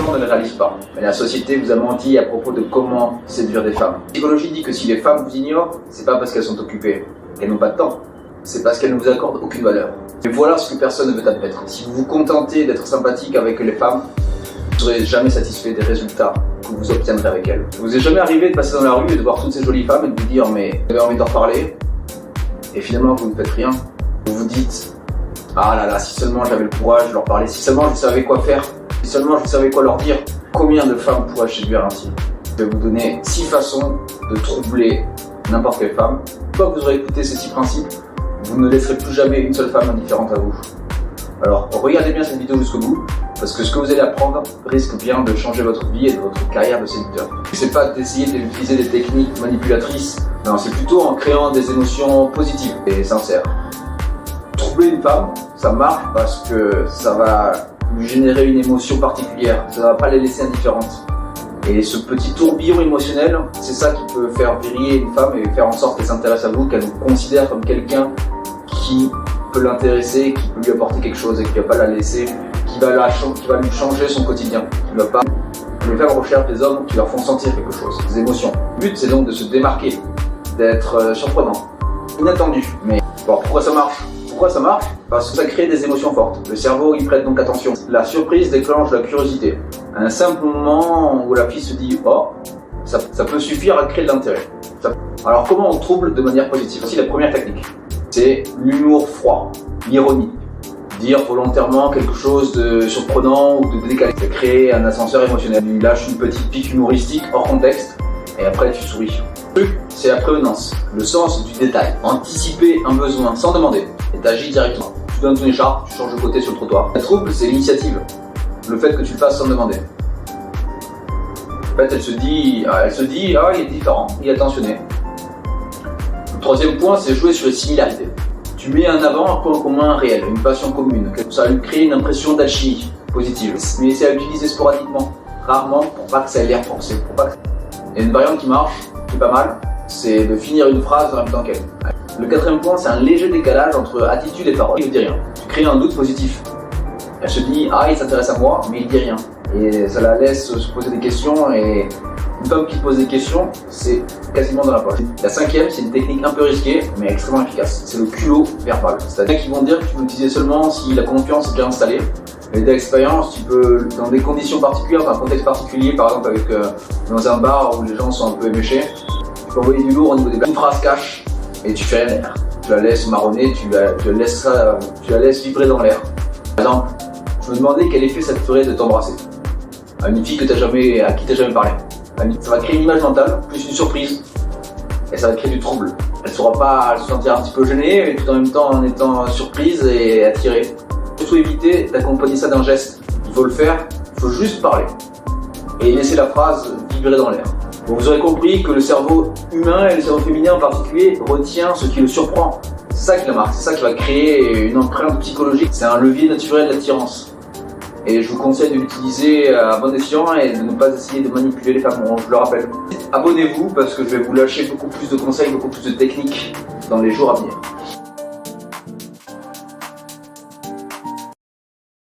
gens ne le réalisent pas. Mais la société vous a menti à propos de comment séduire des femmes. La psychologie dit que si les femmes vous ignorent, c'est pas parce qu'elles sont occupées, qu'elles n'ont pas de temps. C'est parce qu'elles ne vous accordent aucune valeur. Et voilà ce que personne ne veut admettre. Si vous vous contentez d'être sympathique avec les femmes, vous ne serez jamais satisfait des résultats que vous obtiendrez avec elles. Vous est jamais arrivé de passer dans la rue et de voir toutes ces jolies femmes et de vous dire mais vous avez envie d'en reparler et finalement vous ne faites rien. Vous vous dites ah là là, si seulement j'avais le courage de leur parler, si seulement je savais quoi faire, si seulement je savais quoi leur dire. Combien de femmes pourraient séduire ainsi? Je vais vous donner 6 façons de troubler n'importe quelle femme. Une fois que vous aurez écouté ces 6 principes, vous ne laisserez plus jamais une seule femme indifférente à vous. Alors regardez bien cette vidéo jusqu'au bout, parce que ce que vous allez apprendre risque bien de changer votre vie et de votre carrière de séducteur. C'est pas d'essayer d'utiliser des techniques manipulatrices, non, c'est plutôt en créant des émotions positives et sincères. Troubler une femme, ça marche parce que ça va lui générer une émotion particulière, ça va pas les laisser indifférentes. Et ce petit tourbillon émotionnel, c'est ça qui peut faire vriller une femme et faire en sorte qu'elle s'intéresse à vous, qu'elle vous considère comme quelqu'un qui peut l'intéresser, qui peut lui apporter quelque chose et qui va pas la laisser, qui va lui changer son quotidien. Les femmes recherchent des hommes qui leur font sentir quelque chose, des émotions. Le but c'est donc de se démarquer, d'être surprenant, inattendu. Mais bon, pourquoi ça marche? Pourquoi ça marche? Parce que ça crée des émotions fortes. Le cerveau y prête donc attention. La surprise déclenche la curiosité. À un simple moment où la fille se dit oh, ça peut suffire à créer de l'intérêt. Alors comment on trouble de manière positive? Voici la première technique. C'est l'humour froid, l'ironie. Dire volontairement quelque chose de surprenant ou de décalé. Ça crée un ascenseur émotionnel. Tu lâches une petite pique humoristique hors contexte et après tu souris. Le truc, c'est la prévenance, le sens du détail. Anticiper un besoin sans demander et t'agis directement. Tu donnes ton écharpe, tu changes de côté sur le trottoir. La trouble, c'est l'initiative. Le fait que tu le fasses sans demander. En fait, elle se dit, ah, il est différent, il est attentionné. Le troisième point, c'est jouer sur les similarités. Tu mets en avant un point commun réel, une passion commune. Ça lui crée une impression d'alchimie positive. Mais c'est à utiliser sporadiquement, rarement, pour pas que ça ait l'air forcé. Il y a une variante qui marche, qui est pas mal, c'est de finir une phrase en même temps qu'elle. Le quatrième point, c'est un léger décalage entre attitude et parole. Il ne dit rien. Tu crées un doute positif. Elle se dit ah, il s'intéresse à moi, mais il dit rien. Et ça la laisse se poser des questions, et une femme qui se pose des questions, c'est quasiment dans la poche. La cinquième, c'est une technique un peu risquée, mais extrêmement efficace. C'est le culot verbal. C'est-à-dire qu'ils vont dire que tu peux l'utiliser seulement si la confiance est déjà installée. Mais d'expérience, tu peux, dans des conditions particulières, dans un contexte particulier, par exemple dans un bar où les gens sont un peu éméchés, tu peux envoyer du lourd au niveau des blagues. Une phrase cache et tu fais rien derrière. Tu la laisses marronner, tu la laisses vibrer dans l'air. Par exemple, je me demandais quel effet ça te ferait de t'embrasser. Une fille à qui tu n'as jamais parlé. Ça va créer une image mentale, plus une surprise, et ça va créer du trouble. Elle ne saura pas se sentir un petit peu gênée, mais tout en même temps en étant surprise et attirée. Il faut éviter d'accompagner ça d'un geste. Il faut le faire, il faut juste parler. Et laisser la phrase vibrer dans l'air. Bon, vous aurez compris que le cerveau humain, et le cerveau féminin en particulier, retient ce qui le surprend. C'est ça qui la marque, c'est ça qui va créer une empreinte psychologique. C'est un levier naturel d'attirance. Et je vous conseille de l'utiliser à bon escient et de ne pas essayer de manipuler les femmes, je le rappelle. Abonnez-vous parce que je vais vous lâcher beaucoup plus de conseils, beaucoup plus de techniques dans les jours à venir.